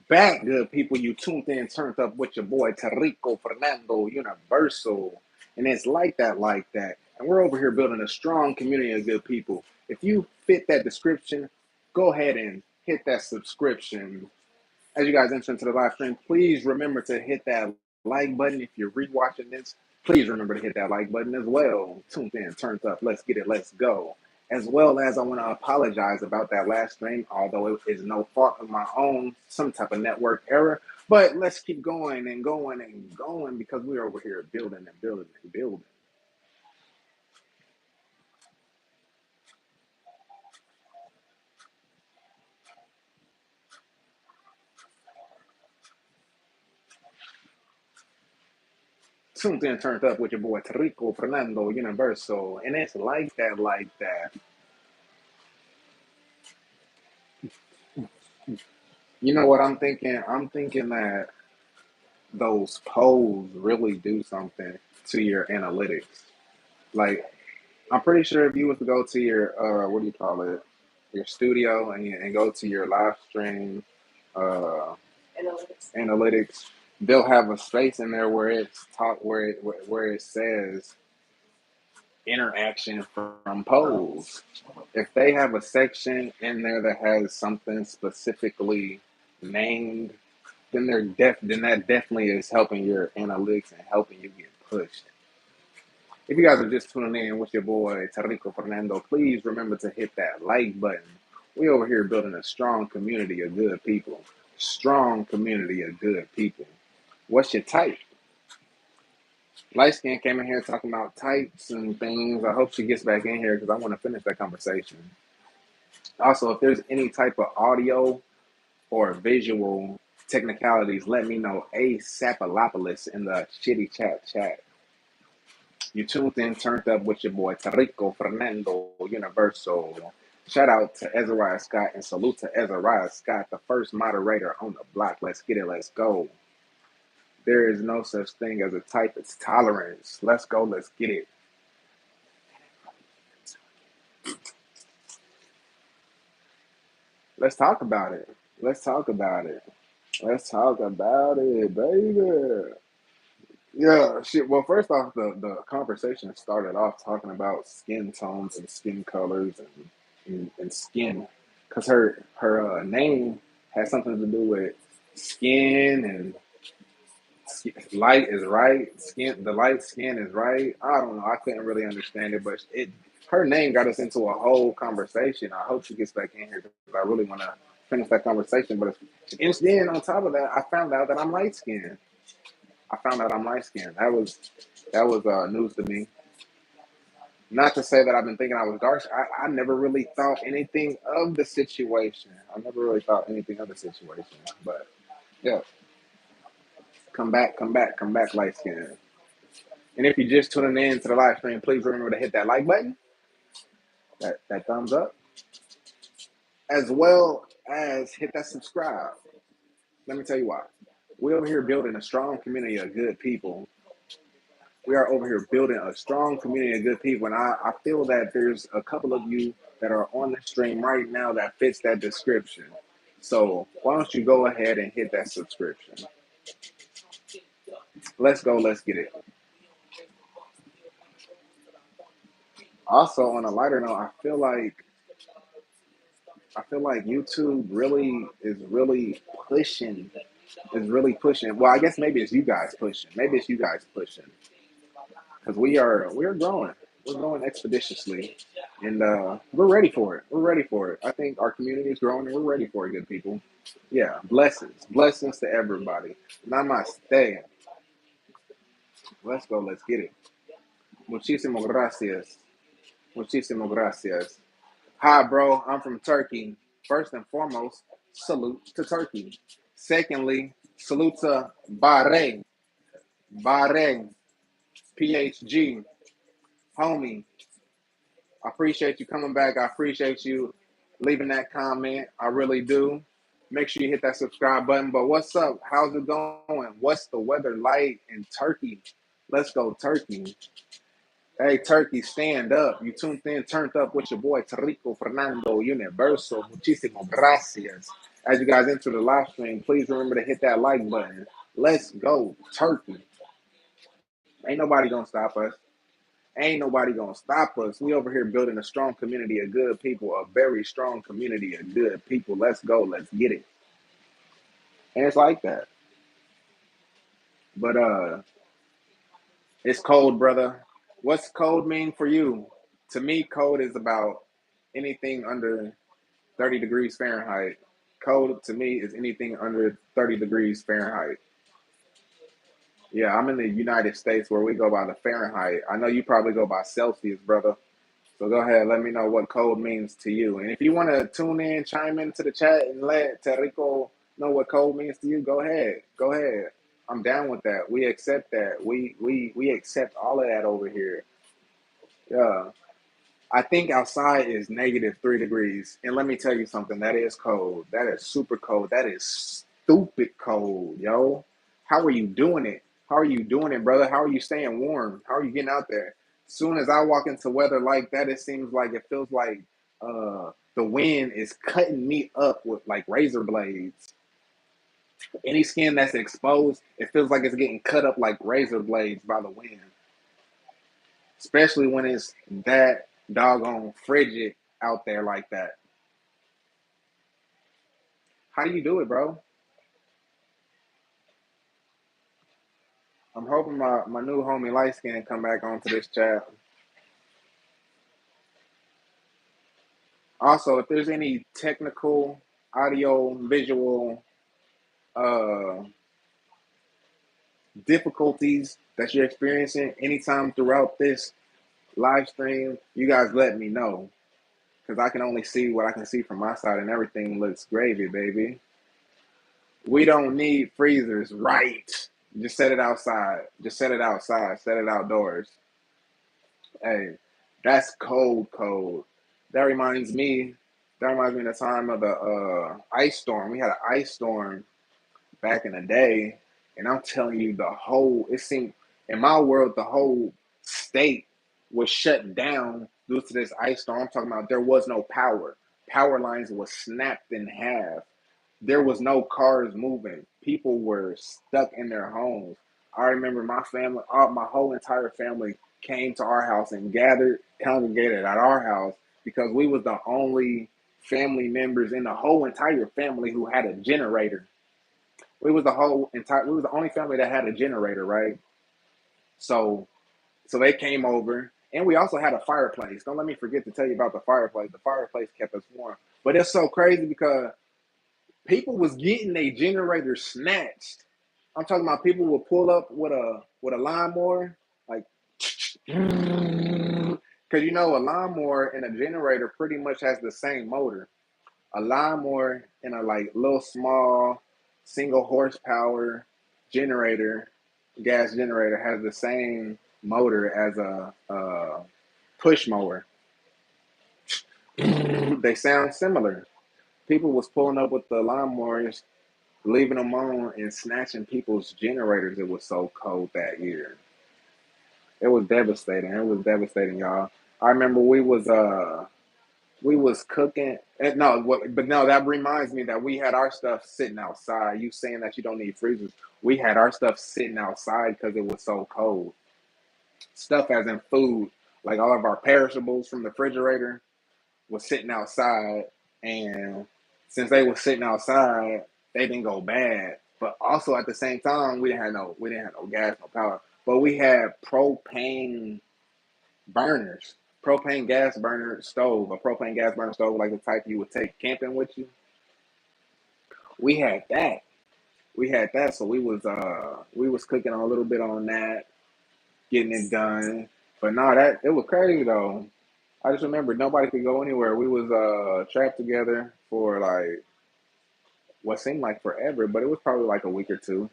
back, good people. You tuned in, turned up with your boy Tarico Fernando Universal. And it's like that. And we're over here building a strong community of good people. If you fit that description, go ahead and hit that subscription. As you guys enter into the live stream, please remember to hit that like button. If you're rewatching this, please remember to hit that like button as well. Tuned in, turned up. Let's get it. Let's go. As well as I want to apologize about that last stream, although it is no fault of my own, some type of network error. But let's keep going and going and going because we're over here building and building and building. Tuned in, turned up with your boy Tarico Fernando Universal. And it's like that. You know what I'm thinking? I'm thinking that those polls really do something to your analytics. Like, I'm pretty sure if you was to go to your what do you call it, your studio and go to your live stream uh, analytics, they'll have a space in there where it's talk where it says interaction from polls. If they have a section in there that has something specifically named, then that definitely is helping your analytics and helping you get pushed. If you guys are just tuning in with your boy Tarico Fernando, please remember to hit that like button. We over here building a strong community of good people. Strong community of good people. What's your type? Light Skin came in here talking about types and things. I hope she gets back in here because I want to finish that conversation. Also, if there's any type of audio or visual technicalities, let me know ASAPolopolis in the shitty chat. You tuned in, turned up with your boy Tarico Fernando Universal. Shout out to Ezra Scott and salute to Ezra Scott, the first moderator on the block. Let's get it, let's go. There is no such thing as a type, it's tolerance. Let's go, let's get it. Let's talk about it. Let's talk about it. Let's talk about it, baby. Yeah, shit. Well, first off, the conversation started off talking about skin tones and skin colors and skin, because her name has something to do with skin and light is right. Skin, the light skin is right. I don't know. I couldn't really understand it, but it her name got us into a whole conversation. I hope she gets back in here because I really want to finish that conversation. But and then on top of that, I found out that I'm light skinned. I found out I'm light skinned. That was news to me. Not to say that I've been thinking I was dark. I never really thought anything of the situation. I never really thought anything of the situation. But yeah, come back, light skinned. And if you're just tuning in to the live stream, please remember to hit that like button, that thumbs up, as well as hit that subscribe. Let me tell you why. We're over here building a strong community of good people. We are over here building a strong community of good people. And I feel that there's a couple of you that are on the stream right now that fits that description. So why don't you go ahead and hit that subscription? Let's go, let's get it. Also, on a lighter note, I feel like YouTube really pushing. Well, I guess maybe it's you guys pushing. Maybe it's you guys pushing because we're growing. We're growing expeditiously, and we're ready for it. We're ready for it. I think our community is growing, and we're ready for it, good people. Yeah, blessings to everybody. Namaste. Let's go. Let's get it. Muchísimas gracias. Muchísimas gracias. Hi, bro. I'm from Turkey. First and foremost, salute to Turkey. Secondly, salute to Bahrain. Bahrain. PHG. Homie. I appreciate you coming back. I appreciate you leaving that comment. I really do. Make sure you hit that subscribe button. But what's up? How's it going? What's the weather like in Turkey? Let's go, Turkey. Hey, Turkey, stand up. You tuned in, turned up with your boy Tarico Fernando Universal. Muchísimas gracias. As you guys enter the live stream, please remember to hit that like button. Let's go, Turkey. Ain't nobody gonna stop us. Ain't nobody gonna stop us. We over here building a strong community of good people, a very strong community of good people. Let's go. Let's get it. And it's like that. But it's cold, brother. What's cold mean for you? To me, cold is about anything under 30 degrees Fahrenheit. Cold to me is anything under 30 degrees Fahrenheit. Yeah, I'm in the United States where we go by the Fahrenheit. I know you probably go by Celsius, brother. So go ahead, let me know what code means to you. And if you want to tune in, chime into the chat and let Terrico know what code means to you, go ahead. Go ahead. I'm down with that. We accept that. We accept all of that over here. Yeah. I think outside is -3 degrees. And let me tell you something, that is cold. That is super cold. That is stupid cold, yo. How are you doing it? How are you doing it, brother? How are you staying warm? How are you getting out there? As soon as I walk into weather like that, it seems like it feels like the wind is cutting me up with like razor blades. Any skin that's exposed, it feels like it's getting cut up like razor blades by the wind, especially when it's that doggone frigid out there like that. How do you do it, bro? I'm hoping my new homie light skin come back onto this chat. Also, if there's any technical, audio, visual uh, difficulties that you're experiencing anytime throughout this live stream, you guys let me know. Because I can only see what I can see from my side, and everything looks gravy, baby. We don't need freezers, right? Just set it outside. Just set it outside. Set it outdoors. Hey, that's cold, cold. That reminds me. That reminds me of the time of the ice storm. We had an ice storm back in the day, and I'm telling you, the whole it seemed in my world the whole state was shut down due to this ice storm. I'm talking about there was no power. Power lines were snapped in half. There was no cars moving. People were stuck in their homes. I remember my family, my whole entire family came to our house and gathered, congregated at our house because we was the only family members in the whole entire family who had a generator. We was the only family that had a generator, right? So so they came over and we also had a fireplace. Don't let me forget to tell you about the fireplace. The fireplace kept us warm. But it's so crazy because people was getting their generators snatched. I'm talking about people would pull up with a lawnmower, like, because you know a lawnmower and a generator pretty much has the same motor. A lawnmower and a like little small single horsepower generator, gas generator has the same motor as a push mower. They sound similar. People was pulling up with the lawnmowers, leaving them on and snatching people's generators. It was so cold that year. It was devastating. It was devastating, y'all. I remember we was cooking. And no, but no, that reminds me that we had our stuff sitting outside. You saying that you don't need freezers? We had our stuff sitting outside because it was so cold. Stuff as in food, like all of our perishables from the refrigerator was sitting outside, and since they were sitting outside, they didn't go bad. But also at the same time, we didn't have no gas, no power, but we had propane burners, propane gas burner stove, a propane gas burner stove like the type you would take camping with you. We had that. We had that, so we was cooking a little bit on that, getting it done. But no, that it was crazy though. I just remember nobody could go anywhere. We was trapped together for like what seemed like forever, but it was probably like a week or two.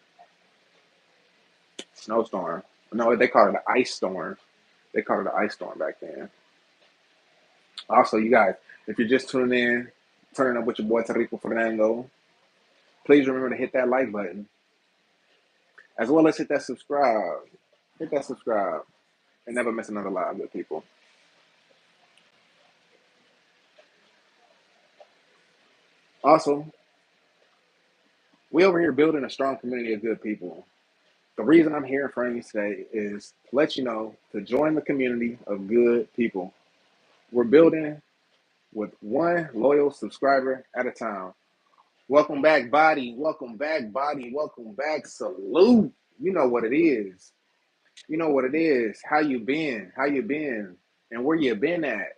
Snowstorm. No, they called it an ice storm. They called it an ice storm back then. Also, you guys, if you're just tuning in, turning up with your boy Tarico Fernando, please remember to hit that like button, as well as hit that subscribe. Hit that subscribe and never miss another live, good people. Also, We over here building a strong community of good people. The reason I'm here in front of you today is to let you know to join the community of good people. We're building with one loyal subscriber at a time. Welcome back, body. Welcome back, body. Welcome back, salute. You know what it is. You know what it is. How you been? How you been? And where you been at?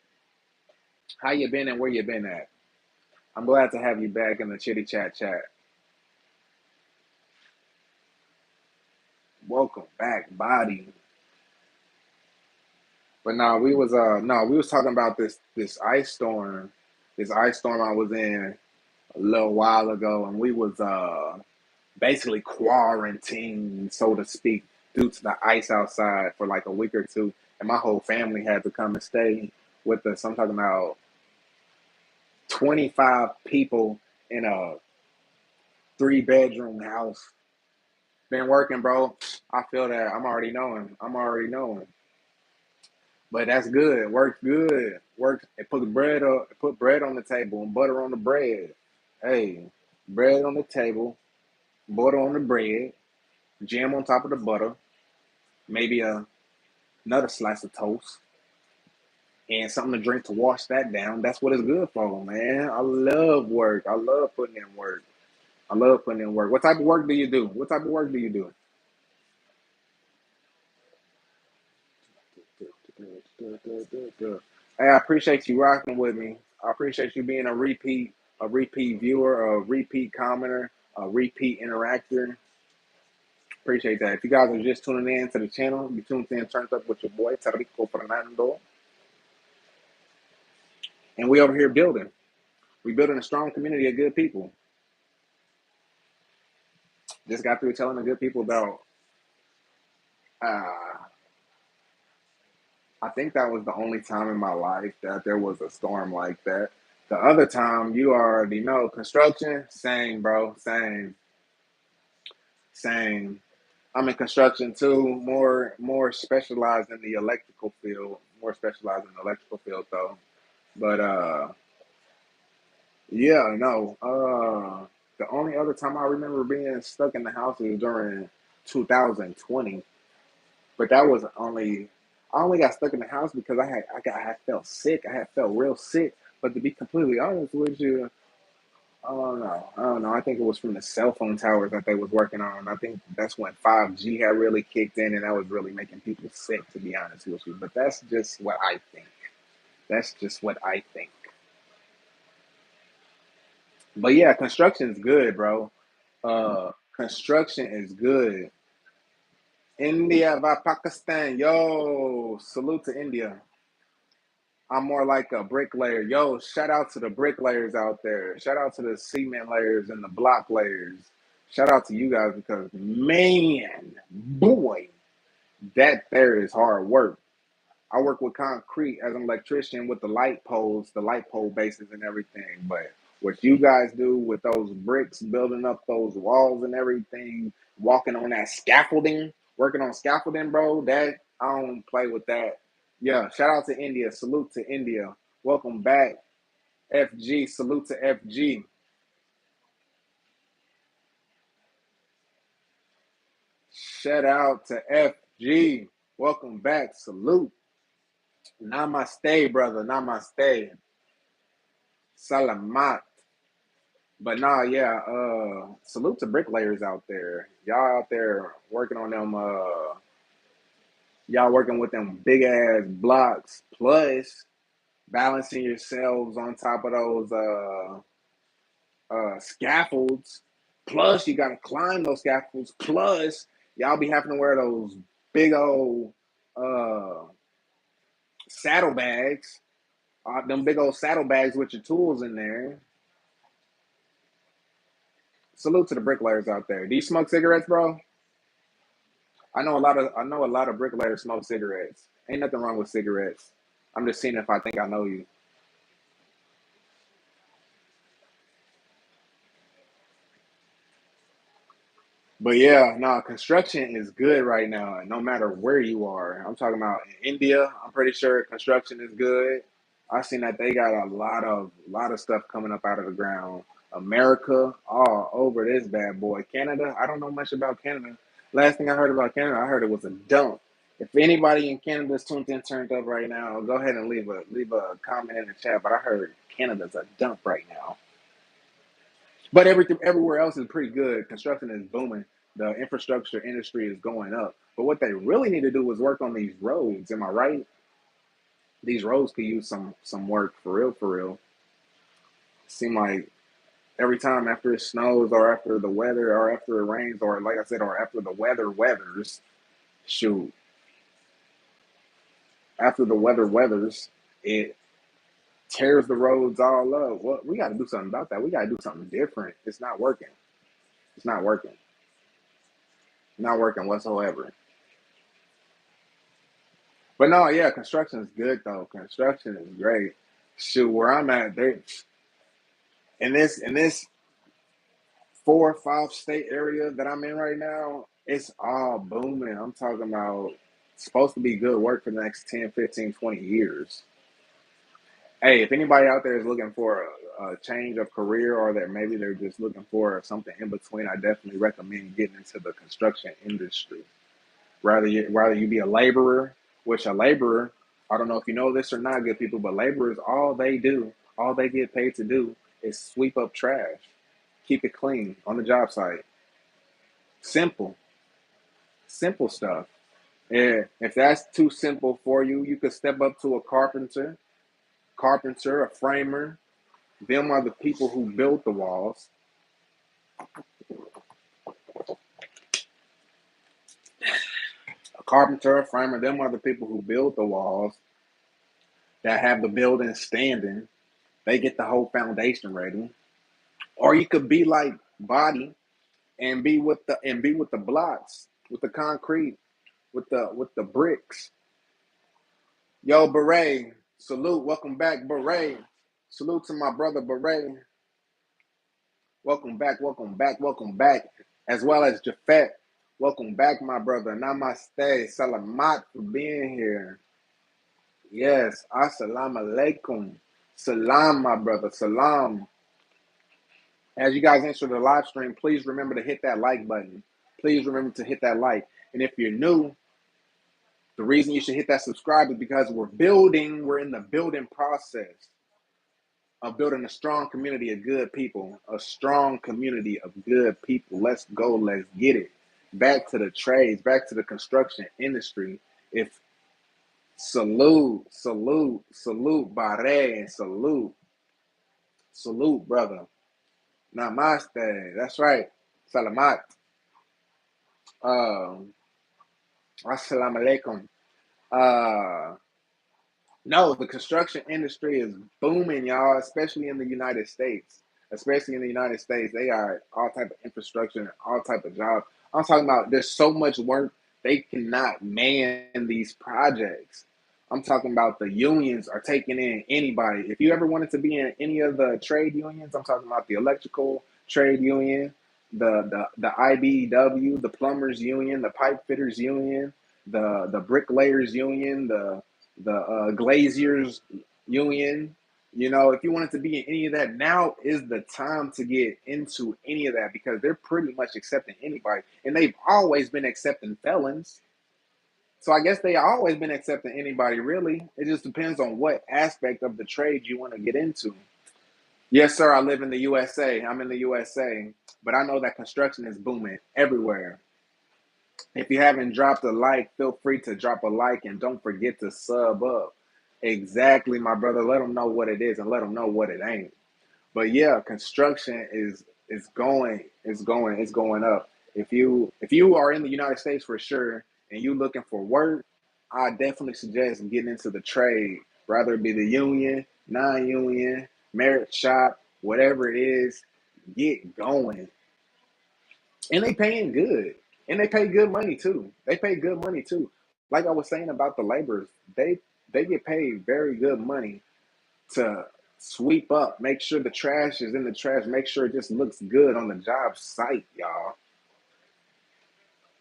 How you been and where you been at? I'm glad to have you back in the chitty chat chat. Welcome back, body. But we was talking about this ice storm. This ice storm I was in a little while ago, and we was basically quarantined, so to speak, due to the ice outside for like a week or two, and my whole family had to come and stay with us. I'm talking about 25 people in a 3 bedroom house. Been working, bro. I feel that. I'm already knowing. I'm already knowing. But that's good. Works good. Works. It put bread up. Put bread on the table and butter on the bread. Hey, bread on the table, butter on the bread, jam on top of the butter, maybe another slice of toast, and something to drink to wash that down. That's what it's good for, man. I love work. I love putting in work. I love putting in work. What type of work do you do? What type of work do you do? Hey, I appreciate you rocking with me. I appreciate you being a repeat viewer, a repeat commenter, a repeat interactor. Appreciate that. If you guys are just tuning in to the channel, you tuned in, turned up with your boy Tarico Fernando, and we over here building. We building a strong community of good people. Just got through telling the good people about. Uh, I think that was the only time in my life that there was a storm like that. The other time, you already know, construction, same, bro, same, same. I'm in construction too, more specialized in the electrical field, more specialized in the electrical field though. But yeah, no. The only other time I remember being stuck in the house was during 2020. But that was only I only got stuck in the house because I had felt sick. I had felt real sick. But to be completely honest with you, I don't know. I don't know. I think it was from the cell phone towers that they was working on. I think that's when 5G had really kicked in, and that was really making people sick. To be honest with you, but that's just what I think. That's just what I think. But yeah, construction's good, bro. Construction is good. India by Pakistan. Yo, salute to India. I'm more like a bricklayer. Yo, shout out to the bricklayers out there. Shout out to the cement layers and the block layers. Shout out to you guys because man, boy, that there is hard work. I work with concrete as an electrician with the light pole bases and everything. But what you guys do with those bricks, building up those walls and everything, walking on that scaffolding, working on scaffolding, bro, that I don't play with that. Yeah, shout out to India. Salute to India. Welcome back. FG, salute to FG. Shout out to FG. Welcome back. Salute. Namaste, brother. Namaste. Salamat. But nah, yeah, salute to bricklayers out there. Y'all out there working on them y'all working with them big ass blocks, plus balancing yourselves on top of those scaffolds. Plus you gotta climb those scaffolds. Plus y'all be having to wear those big old uh saddlebags. Them big old saddlebags with your tools in there. Salute to the bricklayers out there. Do you smoke cigarettes, bro? I know a lot of bricklayers smoke cigarettes. Ain't nothing wrong with cigarettes. I'm just seeing if I think I know you. But yeah, no, construction is good right now, no matter where you are. I'm talking about in India. I'm pretty sure construction is good. I've seen that they got a lot of stuff coming up out of the ground. America, all over this bad boy. Canada, I don't know much about Canada. Last thing I heard about Canada, I heard it was a dump. If anybody in Canada is tuned in, turned up right now, go ahead and leave a comment in the chat. But I heard Canada's a dump right now. But everything everywhere else is pretty good. Construction is booming. The infrastructure industry is going up. But what they really need to do is work on these roads. Am I right? These roads could use some work for real, for real. Seem like every time after it snows or after the weather or after it rains or like I said, or after the weathers, shoot, after the weathers, it tears the roads all up. Well, we got to do something about that. We got to do something different. It's not working. It's not working. Not working whatsoever. But no, yeah, construction is good though. Construction is great. Shoot, where I'm at, they in this 4 or 5 state area that I'm in right now, it's all booming. I'm talking about it's supposed to be good work for the next 10, 15, 20 years. Hey, if anybody out there is looking for a change of career or that maybe they're just looking for something in between, I definitely recommend getting into the construction industry. Rather you be a laborer, which a laborer, I don't know if you know this or not, good people, but laborers, all they get paid to do is sweep up trash, keep it clean on the job site. Simple, simple stuff. And if that's too simple for you, you could step up to a carpenter, a framer. Them are the people who build the walls. A carpenter, a framer, them are the people who build the walls that have the building standing. They get the whole foundation ready. Or you could be like Body and be with the blocks, with the concrete, with the bricks. Yo, Beret, salute, welcome back, Beret. Salute to my brother Beret. Welcome back, welcome back, welcome back. As well as Jafet. Welcome back, my brother. Namaste. Salamat for being here. Yes. Assalamu alaikum. Salam, my brother. Salam. As you guys enter the live stream, please remember to hit that like button. Please remember to hit that like. And if you're new, the reason you should hit that subscribe is because we're in the building process of building a strong community of good people, a strong community of good people. Let's go, let's get it. Back to the trades, back to the construction industry. If salute, Bare, salute, brother. Namaste. That's right. Salamat. Um, Assalamu alaikum. Uh, no, the construction industry is booming, y'all, especially in the United States. Especially in the United States, they are all type of infrastructure, all type of jobs. I'm talking about there's so much work they cannot man these projects. I'm talking about the unions are taking in anybody. If you ever wanted to be in any of the trade unions, I'm talking about the electrical trade union, the IBEW, the plumbers union, the pipe fitters union, the bricklayers union, the Glaziers Union. You know, if you wanted to be in any of that, now is the time to get into any of that because they're pretty much accepting anybody. And they've always been accepting felons. So I guess they always been accepting anybody, really. It just depends on what aspect of the trade you want to get into. Yes, sir, I live in the USA. I'm in the USA. But I know that construction is booming everywhere. If you haven't dropped a like, feel free to drop a like and don't forget to sub up. Exactly, my brother. Let them know what it is and let them know what it ain't. But yeah, construction is going up. If you are in the United States for sure and you looking for work, I definitely suggest getting into the trade, rather it be the union, non-union, merit shop, whatever it is, get going. And they paying good. And they pay good money too. They pay good money too. Like I was saying about the laborers, they get paid very good money to sweep up, make sure the trash is in the trash, make sure it just looks good on the job site, y'all.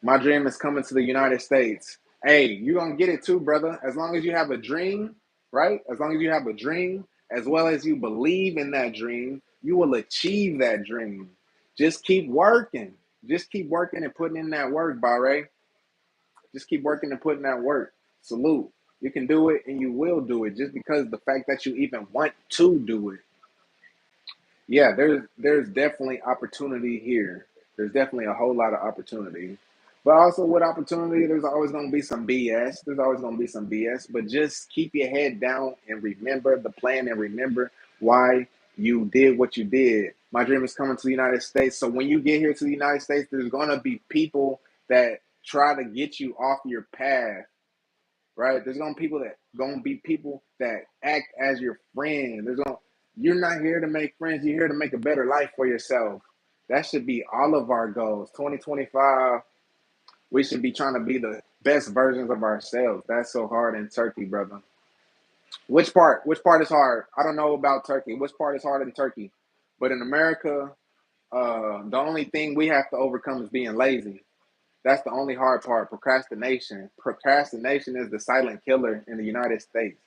My dream is coming to the United States. Hey, you're gonna get it too, brother. As long as you have a dream, right? As long as you have a dream, as well as you believe in that dream, You will achieve that dream. Just keep working. Just keep working and putting in that work, Bahrain. Just keep working and putting that work. Salute. You can do it and you will do it just because the fact that you even want to do it. Yeah, there's definitely opportunity here. There's definitely a whole lot of opportunity. But also with opportunity, there's always gonna be some BS. There's always gonna be some BS. But just keep your head down and remember the plan and remember why you did what you did. My dream is coming to the United States. So when you get here to the United States, there's gonna be people that try to get you off your path, right? There's gonna be people that act as your friend. You're not here to make friends. You're here to make a better life for yourself. That should be all of our goals. 2025, we should be trying to be the best versions of ourselves. That's so hard in Turkey, brother. Which part? Which part is hard? I don't know about Turkey. Which part is hard in Turkey? But in America, the only thing we have to overcome is being lazy. That's the only hard part. Procrastination. Procrastination is the silent killer in the United States.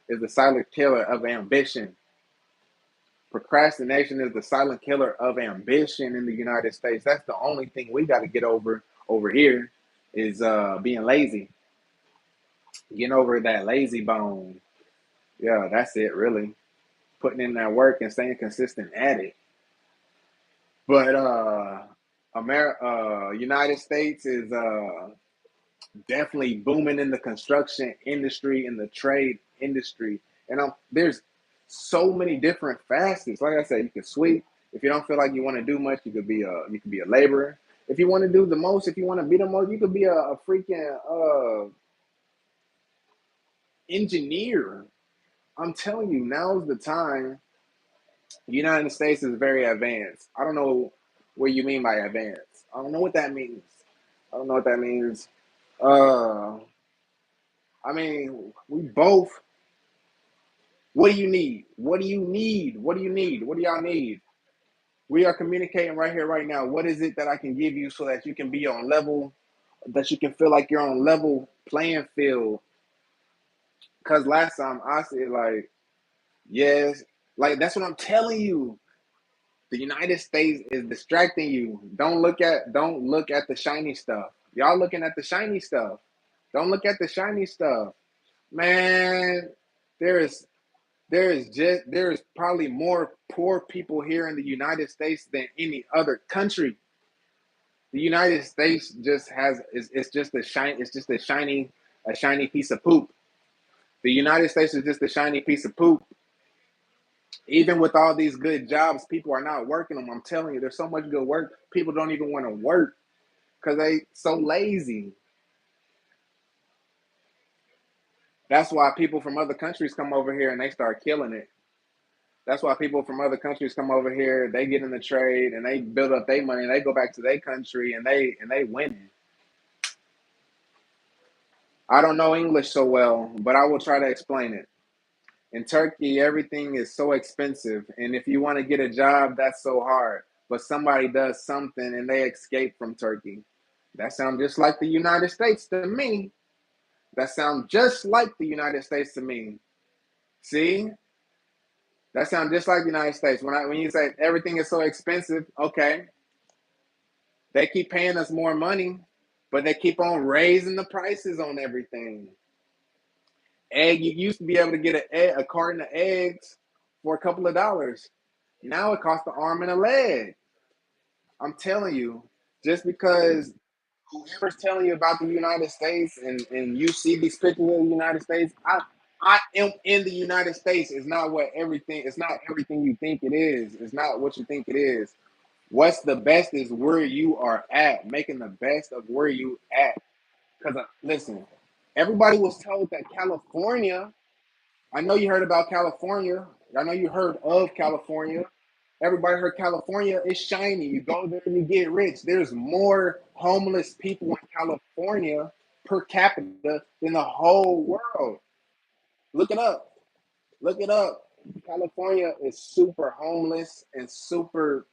Is the silent killer of ambition. Procrastination is the silent killer of ambition in the United States. That's the only thing we got to get over here is being lazy. Getting over that lazy bone. Yeah, that's it really. Putting in that work and staying consistent at it. But United States is definitely booming in the construction industry, in the trade industry, and there's so many different facets. Like I said, you can sweep. If you don't feel like you want to do much, you could be a laborer. If you want to do the most, if you want to be the most, you could be a freaking engineer. I'm telling you, now's the time. The United States is very advanced. I don't know what you mean by advanced. I don't know what that means. I don't know what that means. Uh, I mean, we both. What do you need? What do you need? What do you need? What do y'all need? We are communicating right here, right now. What is it that I can give you so that you can be on level, that you can feel like you're on level playing field? Because last time I said, like, yes, like that's what I'm telling you. The United States is distracting you. Don't look at the shiny stuff. Y'all looking at the shiny stuff. Don't look at the shiny stuff. Man, there is there is probably more poor people here in the United States than any other country. The United States just has it's just a shiny piece of poop. The United States is just a shiny piece of poop. Even with all these good jobs, people are not working them. I'm telling you, there's so much good work. People don't even want to work because they so lazy. That's why people from other countries come over here and they start killing it. That's why people from other countries come over here. They get in the trade and they build up their money. And they go back to their country and they win. I don't know English so well, but I will try to explain it. In Turkey, everything is so expensive, and if you want to get a job, that's so hard. But somebody does something and they escape from Turkey. That sounds just like the United States to me. That sounds just like the United States to me. See, that sounds just like the United States. When you say everything is so expensive, okay, they keep paying us more money, but they keep on raising the prices on everything. You used to be able to get a carton of eggs for a couple of dollars. Now it costs an arm and a leg. I'm telling you, just because whoever's telling you about the United States and you see these pictures of the United States, I am in the United States. It's not everything you think it is. It's not what you think it is. What's the best is where you are at, making the best of where you at. Because listen, everybody was told that California. I know you heard about California. I know you heard of California. Everybody heard California is shiny. You go there and you get rich. There's more homeless people in California per capita than the whole world. Look it up. Look it up. California is super homeless and super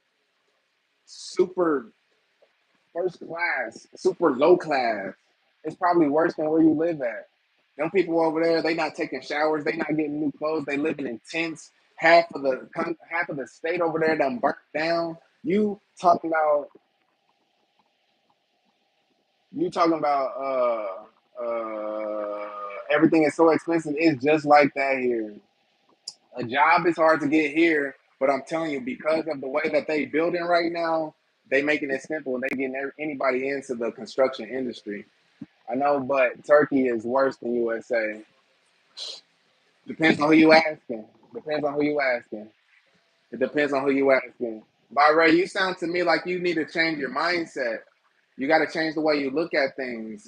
first class, super low class. It's probably worse than where you live at. Them people over there, they not taking showers, they not getting new clothes, they living in tents, half of the state over there done burnt down. You talking about everything is so expensive. It's just like that here. A job is hard to get here, but I'm telling you, because of the way that they building right now, they making it simple and they getting anybody into the construction industry. I know, but Turkey is worse than USA. Depends on who you asking. Depends on who you asking. It depends on who you asking. By Ray, you sound to me like you need to change your mindset. You got to change the way you look at things.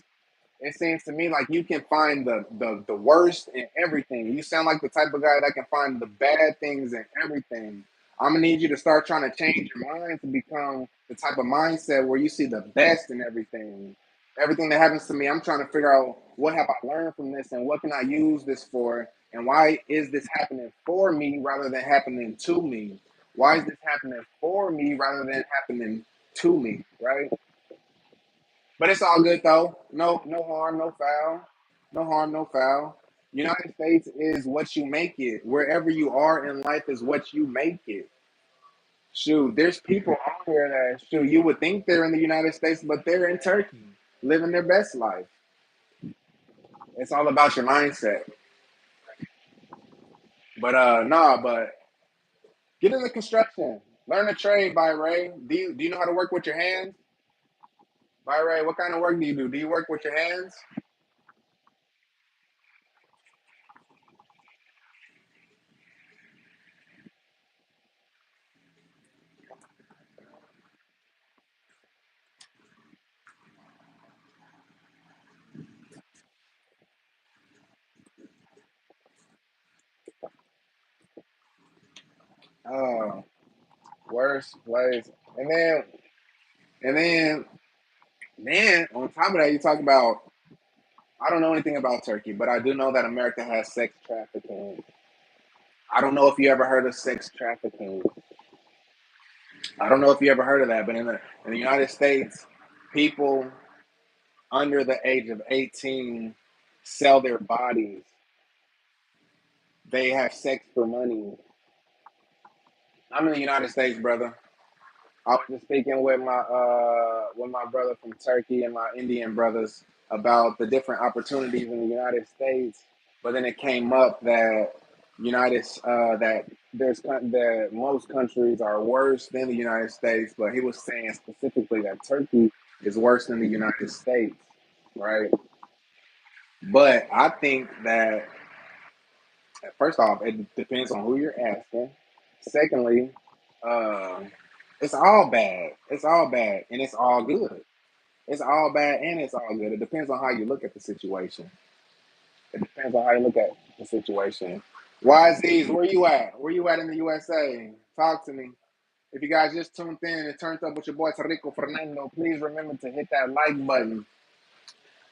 It seems to me like you can find the worst in everything. You sound like the type of guy that can find the bad things in everything. I'm gonna need you to start trying to change your mind to become the type of mindset where you see the best in everything. Everything that happens to me, I'm trying to figure out what have I learned from this and what can I use this for and why is this happening for me rather than happening to me? Why is this happening for me rather than happening to me? Right? But it's all good though. No harm, no foul. No harm, no foul. United States is what you make it. Wherever you are in life is what you make it. Shoot, there's people out here that shoot you would think they're in the United States, but they're in Turkey, living their best life. It's all about your mindset. But nah, but get into construction. Learn a trade, by Ray. Do you know how to work with your hands? By Ray, what kind of work do you do? Do you work with your hands? Oh, worst place. And then And then on top of that, you talk about I don't know anything about Turkey, but I do know that America has sex trafficking. I don't know if you ever heard of sex trafficking. I don't know if you ever heard of that, but in the United States, people under the age of 18 sell their bodies. They have sex for money. I'm in the United States, brother. I was just speaking with my brother from Turkey and my Indian brothers about the different opportunities in the United States. But then it came up that that that most countries are worse than the United States. But he was saying specifically that Turkey is worse than the United States, right? But I think that first off, it depends on who you're asking. Secondly, uh, it's all bad. It's all bad, and it's all good. It's all bad and it's all good. It depends on how you look at the situation. It depends on how you look at the situation. YZs, where you at? Where you at in the USA? Talk to me. If you guys just tuned in and turned up with your boy Rico Fernando, please remember to hit that like button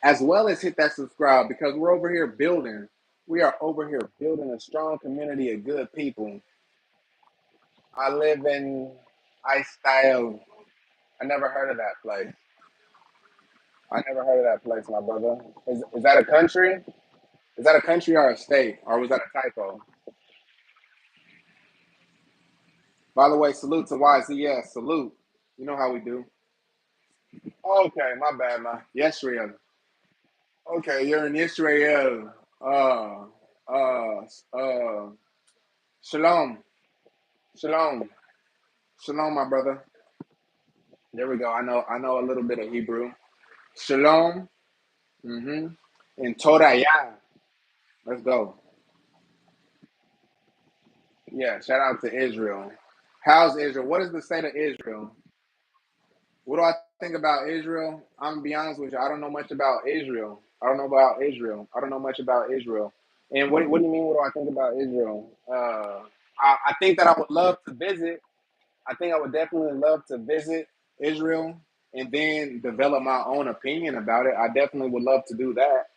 as well as hit that subscribe because we're over here building. We are over here building a strong community of good people. I live in I Style. I never heard of that place. I never heard of that place, my brother. Is that a country? Is that a country or a state? Or was that a typo? By the way, salute to YZS. Salute. You know how we do. Okay, my bad, man. Yesrael. Okay, you're in Israel. Shalom. Shalom. Shalom, my brother. There we go. I know a little bit of Hebrew. Shalom. Mm-hmm. And Torah. Let's go. Yeah, shout out to Israel. How's Israel? What is the state of Israel? What do I think about Israel? I'm gonna be honest with you. I don't know much about Israel. I don't know about Israel. I don't know much about Israel. And what do you mean? What do I think about Israel? I think that I would love to visit. I think I would definitely love to visit Israel and then develop my own opinion about it. I definitely would love to do that.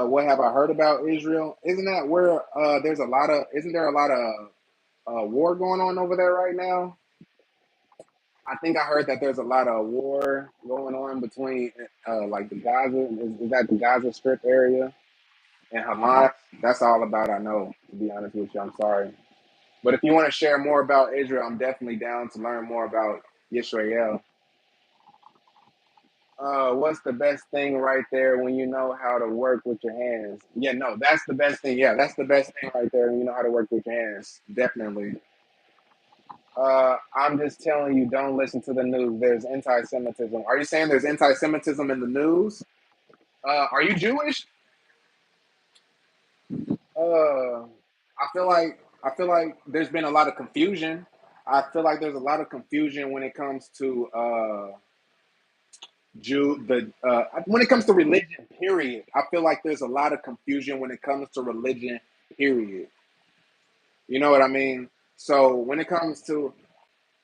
What have I heard about Israel? Isn't that where there's a lot of? Isn't there a lot of war going on over there right now? I think I heard that there's a lot of war going on between like the Gaza is that the Gaza Strip area and Hamas. That's all about I know. To be honest with you, I'm sorry. But if you want to share more about Israel, I'm definitely down to learn more about Israel. What's the best thing right there when you know how to work with your hands? Yeah, no, that's the best thing. Yeah, that's the best thing right there when you know how to work with your hands. Definitely. I'm just telling you, don't listen to the news. There's anti-Semitism. Are you saying there's anti-Semitism in the news? Are you Jewish? I feel like there's been a lot of confusion. I feel like there's a lot of confusion when it comes to when it comes to religion. Period. I feel like there's a lot of confusion when it comes to religion. Period. You know what I mean? So when it comes to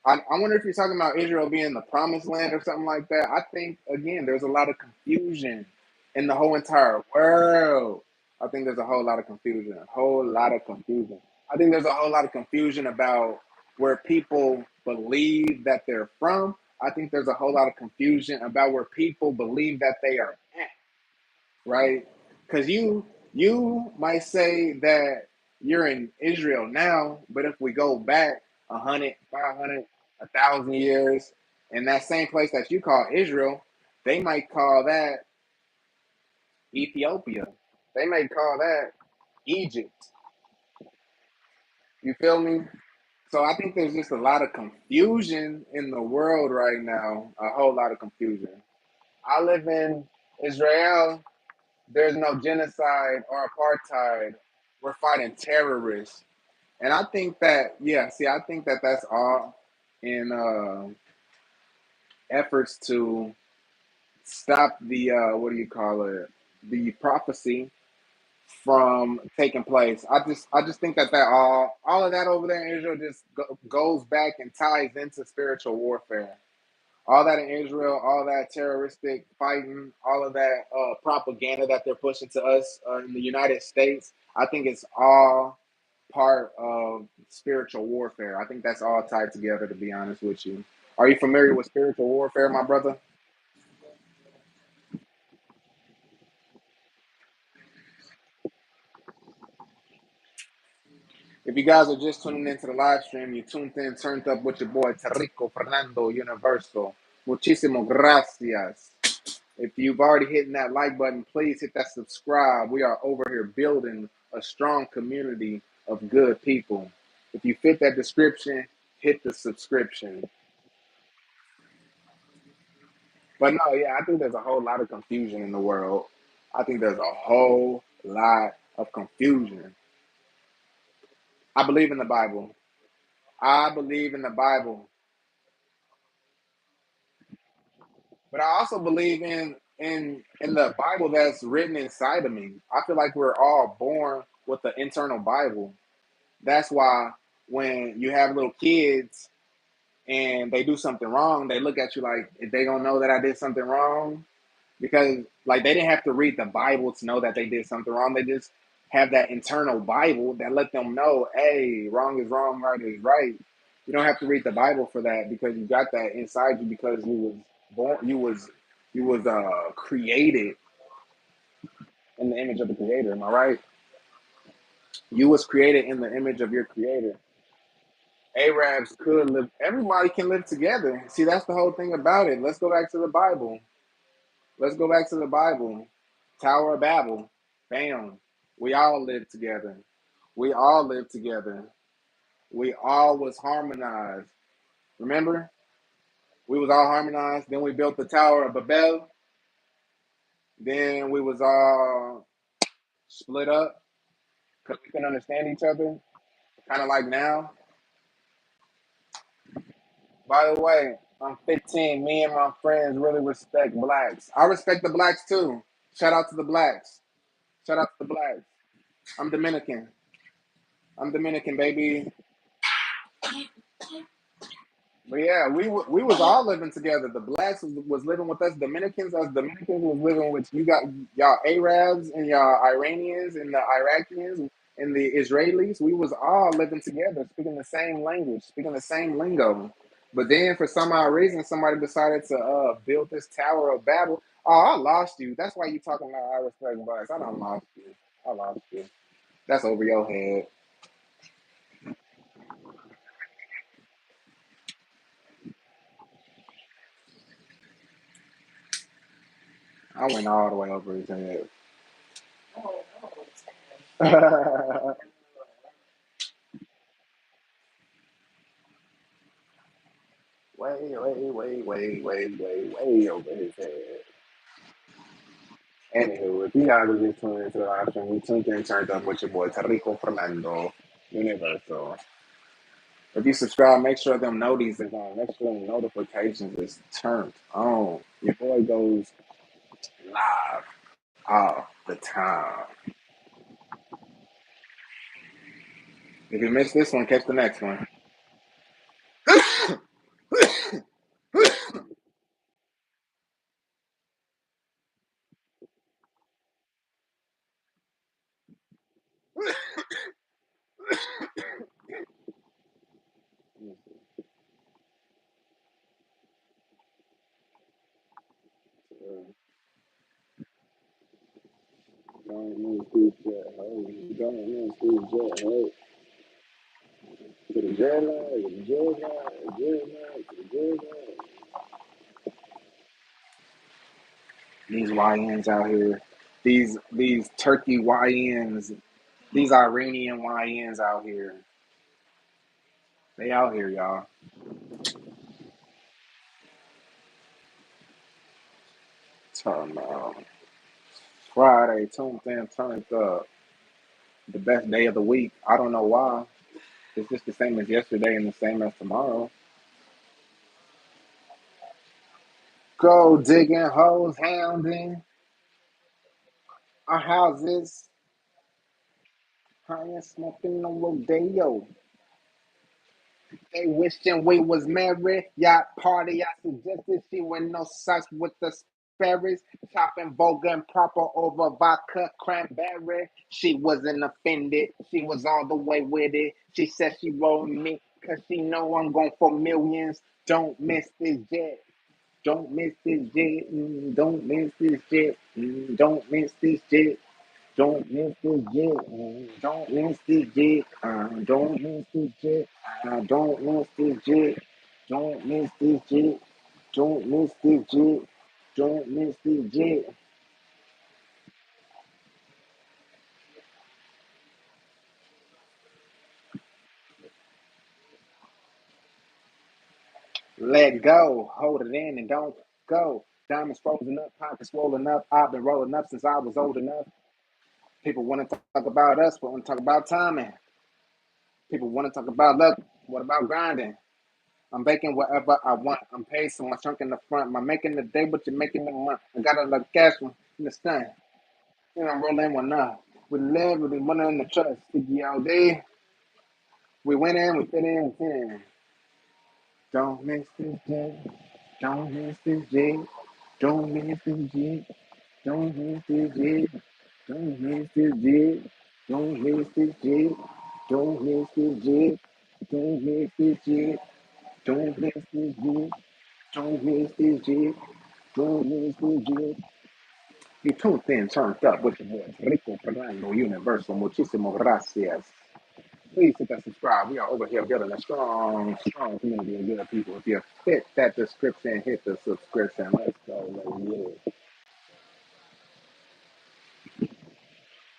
I wonder if you're talking about Israel being the promised land or something like that. I think again, there's a lot of confusion in the whole entire world. I think there's a whole lot of confusion, a whole lot of confusion. I think there's a whole lot of confusion about where people believe that they're from. I think there's a whole lot of confusion about where people believe that they are at, right? Because you might say that you're in Israel now, but if we go back 100, 500, 1,000 years, in that same place that you call Israel, they might call that Ethiopia. They may call that Egypt. You feel me? So I think there's just a lot of confusion in the world right now, a whole lot of confusion. I live in Israel. There's no genocide or apartheid. We're fighting terrorists. And I think that, yeah, see, I think that that's all in efforts to stop the, what do you call it, the prophecy from taking place. I just think that all of that over there in Israel just goes back and ties into spiritual warfare. All that in Israel, all that terroristic fighting, all of that propaganda that they're pushing to us in the United States, I think it's all part of spiritual warfare. I think that's all tied together, to be honest with you. Are you familiar with spiritual warfare, my brother? If you guys are just tuning into the live stream, you tuned in, turned up with your boy Tarico Fernando Universo. Muchísimo gracias. If you've already hit that like button, please hit that subscribe. We are over here building a strong community of good people. If you fit that description, hit the subscription. But no, yeah, I think there's a whole lot of confusion in the world. I think there's a whole lot of confusion. I believe in the Bible. I believe in the Bible. But I also believe in the Bible that's written inside of me. I feel like we're all born with the internal Bible. That's why when you have little kids and they do something wrong, they look at you like they don't know that I did something wrong because like they didn't have to read the Bible to know that they did something wrong. They just have that internal Bible that let them know, hey, wrong is wrong, right is right. You don't have to read the Bible for that because you got that inside you because you was born, you was created in the image of the Creator. Am I right? You was created in the image of your Creator. Arabs could live. Everybody can live together. See, that's the whole thing about it. Let's go back to the Bible. Let's go back to the Bible. Tower of Babel. Bam. We all lived together. We all lived together. We all was harmonized. Remember? We was all harmonized. Then we built the Tower of Babel. Then we was all split up because we couldn't understand each other. Kind of like now. By the way, I'm 15. Me and my friends really respect blacks. I respect the blacks too. Shout out to the blacks. Shout out to the blacks. I'm Dominican. I'm Dominican, baby. But yeah, we was all living together. The blacks was living with us. Dominicans, us Dominicans was living with you. Got y'all Arabs and y'all Iranians and the Iraqians and the Israelis. We was all living together, speaking the same language, speaking the same lingo. But then, for some odd reason, somebody decided to build this Tower of Babel. Oh, I lost you. That's why you talking about I respect blacks. I don't lost you. I lost you. That's over your head. I went all the way over his head. Way over his head. Anywho, if you guys are just tuning into the live stream, we tuned in, turned up with your boy Tarico Fernando Universal. If you subscribe, make sure them notices is on. Make sure them notifications is turned on. Your boy goes live all the time. If you missed this one, catch the next one. Don't miss this jet, ho. Don't miss this jet, ho. To the jet lag, to the jet lag, jet lag, to the jet lag. These YNs out here, these Turkey YNs, these Iranian YNs out here. They out here, y'all. Turn Friday, tuned in, turned up. The best day of the week. I don't know why. It's just the same as yesterday and the same as tomorrow. Go digging, hoes, hounding, our houses, high and smoking on Rodeo. They wishing we was married. Yacht party, I suggested she wear no socks with the Sperry's. Chopping vulgar and proper over vodka cranberry. She wasn't offended. She was all the way with it. She said she rolled me because she know I'm going for millions. Don't miss this jet. Don't miss this jet. Don't miss this jet. Don't miss this jet. Don't miss this jet. Don't miss this jet. Don't miss this jet. Don't miss this jet. Don't miss this jet. Don't miss this jet. Don't miss this jet. Let go. Hold it in and don't go. Diamonds frozen up, pockets swollen up. I've been rolling up since I was old enough. People want to talk about us, but want to talk about timing. People want to talk about luck. What about grinding? I'm baking whatever I want. I'm pacing my trunk in the front. I'm making the day, but you're making the month. I got a little cash one in the sun. And I'm rolling one up. We live, we money in the trust. Sticky all day. We went in, we fit in, we fit in. Don't miss this jet. Don't miss this jet. Don't miss this jet. Don't miss this jet. Don't miss this jet. Don't miss this jet. Don't miss this jet. Don't miss this jet. Don't miss this jet. Don't miss this jet. Don't miss this jet. You tuned in, turned up with your boy Rico Fernando Universal. Muchísimas gracias. Please hit that subscribe. We are over here building a strong community of good people. If you fit that description, hit the subscription. Let's go, let's get it.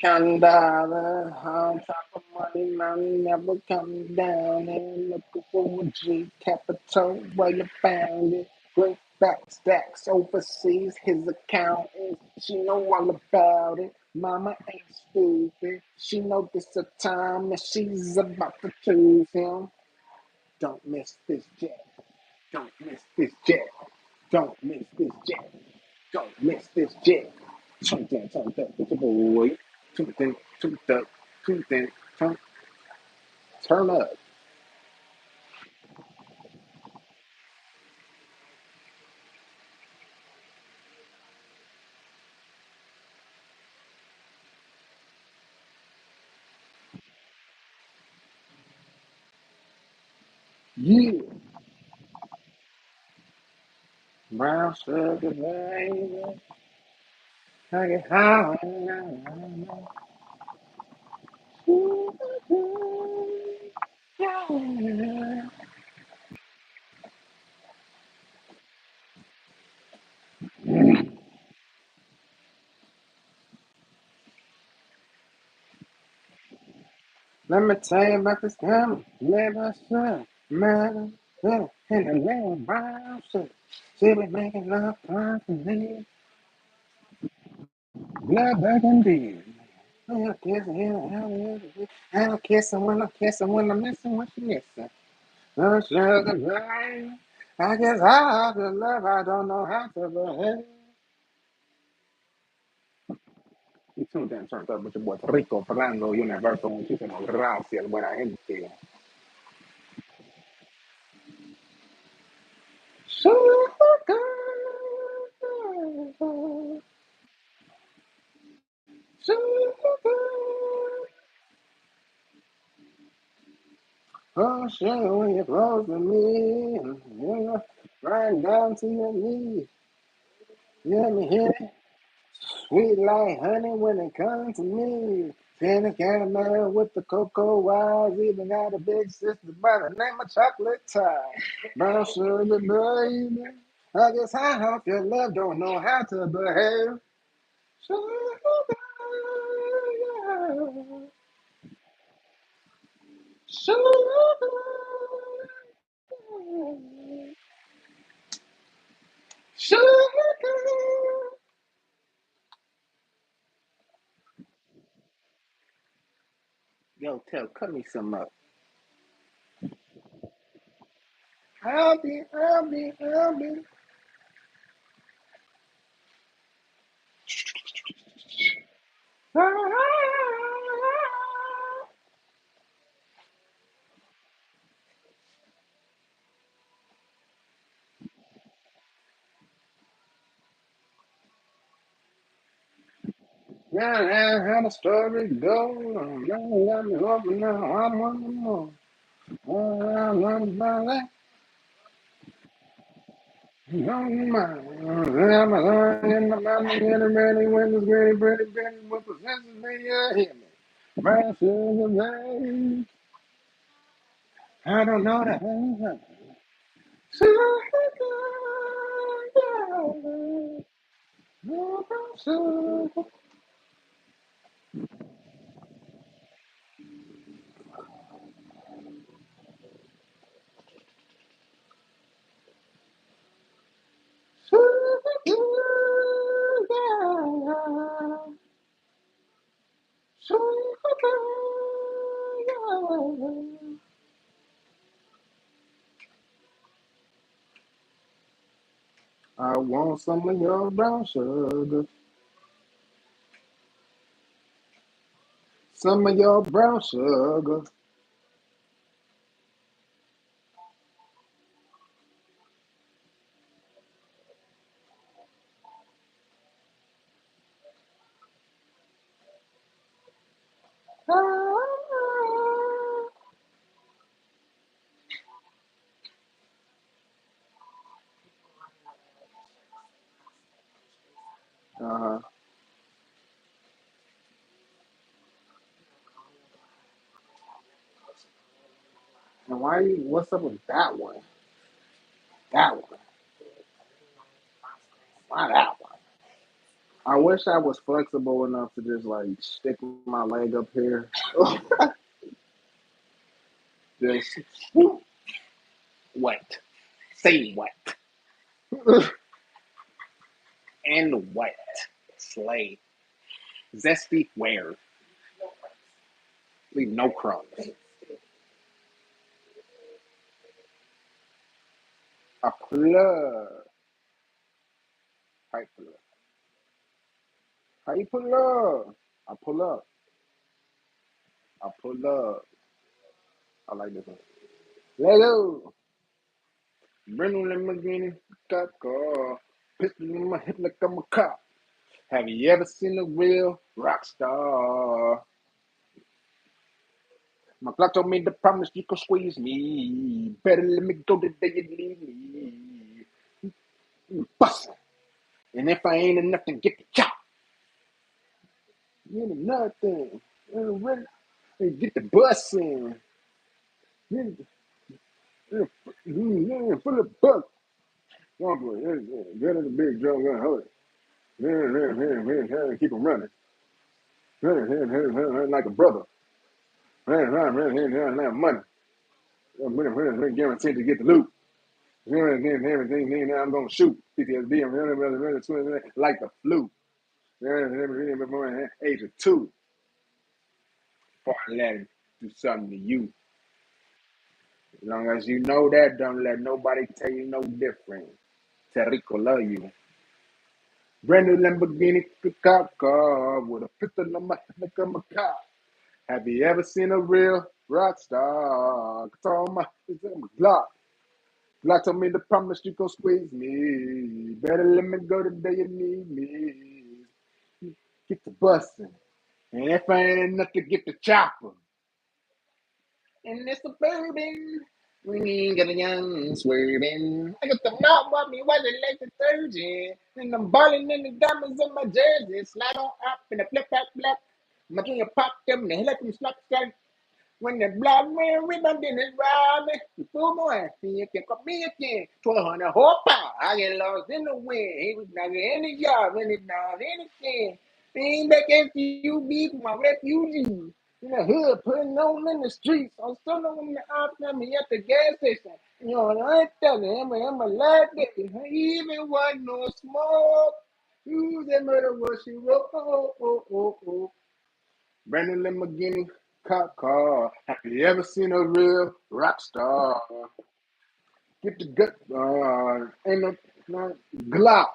Counting dollars on top of money, money never coming down. And looking for a G capital where you found it. Great back stacks overseas. His account is, she know all about it. Mama ain't stupid. She know this a time and she's about to choose him. Don't miss this jet. Don't miss this jet. Don't miss this jet. Don't miss this jet. Turn that with your boy. Turn, up, turn up. Yeah. Brown sugar, baby. I get high. Let me tell you about this time. Never said, man, in the little brown suit. She be making love constantly. Blood back and dead. I'll kiss her, I'll kiss her when I kiss her when I'm missing what she missing. Oh, sugar babe. I guess I have to love, I don't know how to behave. You tuned in, turned up with your boy Rico Fernando Universo, muchísimas gracias, buena gente. Sugar, sugar. Oh, sugar, when you're close to me, you're right down to your knees. You let me hear it. Sweet like honey when it comes to me. Penny caramel with the cocoa wise. Even got a big sister by the name of Chocolate Tie. Brown sugar, baby. I guess I hope your love don't know how to behave. Sugar, sugar, sugar. Yo, cut me some up. I'll be. Yeah, that's how the story goes. Now let me open now. I'm on the move. I'm on my life. On my I'm alone in the mountain, getting ready when it's ready, ready, what possesses me, you hear me. My sugar babe, I don't know that. Sugar, sugar. I want some of your brown sugar, some of your brown sugar. Uh, and why you? What's up with that one? That one. Why that one? I wish I was flexible enough to just like stick my leg up here, just whoop, wet, say wet, and wet, slay, zesty, where, leave no crumbs. I pull up, I pull up. How you pull up? I pull up, I pull up. I like this one. Let go. Brandon Lamborghini, got car. Pistol in my hip like I'm a cop. Have you ever seen a real rock star? My clock told me to promise you could squeeze me. Better let me go the day you leave me. Bustin'. And if I ain't enough, then get the chop. You ain't nothing. Ready. Get the bussin'. Full of buck. Get in the big drum gun, hold it. Keep them running. Like a brother. Money. Guaranteed to get the loot. Everything I'm gonna shoot. PTSD, like the flu. Age of two. Before I let him do something to you. As long as you know that, don't let nobody tell you no different. Terrico love you. Brand new Lamborghini cop car with a pistol on my neck of my car. Have you ever seen a real rock star? Told my Glock. Glock told me to promise you gon' squeeze me. Better let me go the day you need me. Get the bustin'. And if I ain't enough to get the chopper. In this suburban, we ain't got a young swerving. I got the mouth on me, wasn't like detergent. And I'm balling in the diamonds on my jersey. Slide on up in a flip, flap, flap. My junior pop them, and they let them slap, slap. When the black man rebound in his ride, you fool boy, you can come me again. 1,200 horsepower, I get lost in the wind. He was not in the yard, when it down anything. Ain't back after you be my refugee. In the hood, putting on in the streets. I'm still on the off me at the gas station. You know, I ain't telling him, I'm a lad day. Even want no smoke. Who's that murder? What she wrote? Oh, oh, oh, oh. Brandon Lamborghini cop car. Have you ever seen a real rock star? Get the gut. Ain't no Glock.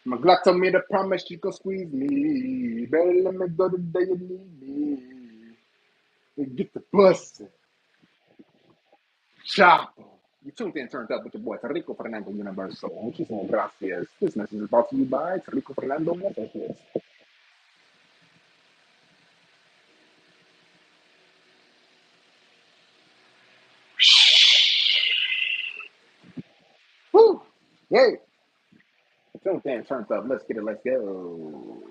My Glock told me to promise you can squeeze me. Better let me go the day you need me. And get the bus. Chopper. You tuned in, turned up with your boy Rico Fernando Universo. Muchísimas gracias. This message is brought to you by Rico Fernando Universo. Woo! Yay! Tuned in, turned up. Let's get it. Let's go.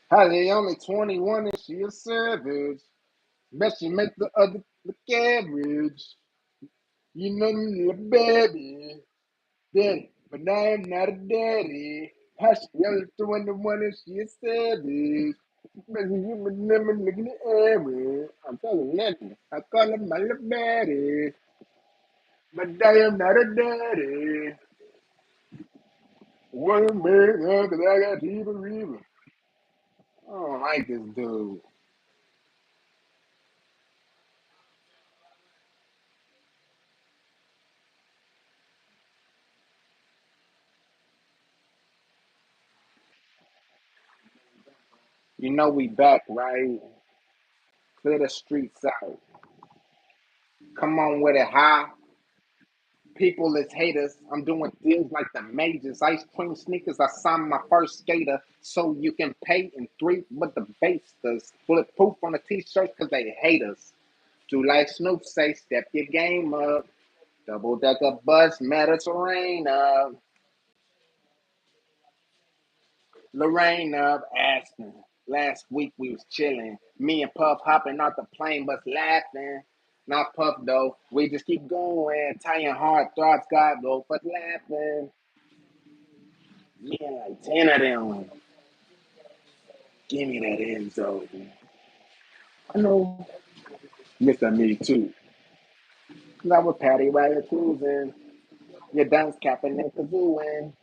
Holly only 21 and she a savage. Bet she make the other look average. You know me, little baby. Daddy, but I am not a daddy. How she only 21 and she a savage. Maybe you remember looking at Aaron. I'm telling nothing. I call him my little daddy. But I am not a daddy. One man, cause I got people reason. I don't like this dude. You know we back, right? Clear the streets out. Come on with it, high. People is haters. I'm doing deals like the majors. Ice cream sneakers. I signed my first skater so you can pay in three with the base does. Bulletproof on the t-shirts because they hate us. Do like Snoop say, step your game up. Double decker bus, Mediterranean. Lorraine of Aspen. Last week we was chilling. Me and Puff hopping off the plane, but laughing. Not Puff though. We just keep going. Tying hard thoughts, God go for laughing. Me and like 10 of them. Give me that end zone. I know. Mr. Me too. Cause I was Patty while you're cruising. Your dance capping and kazooing.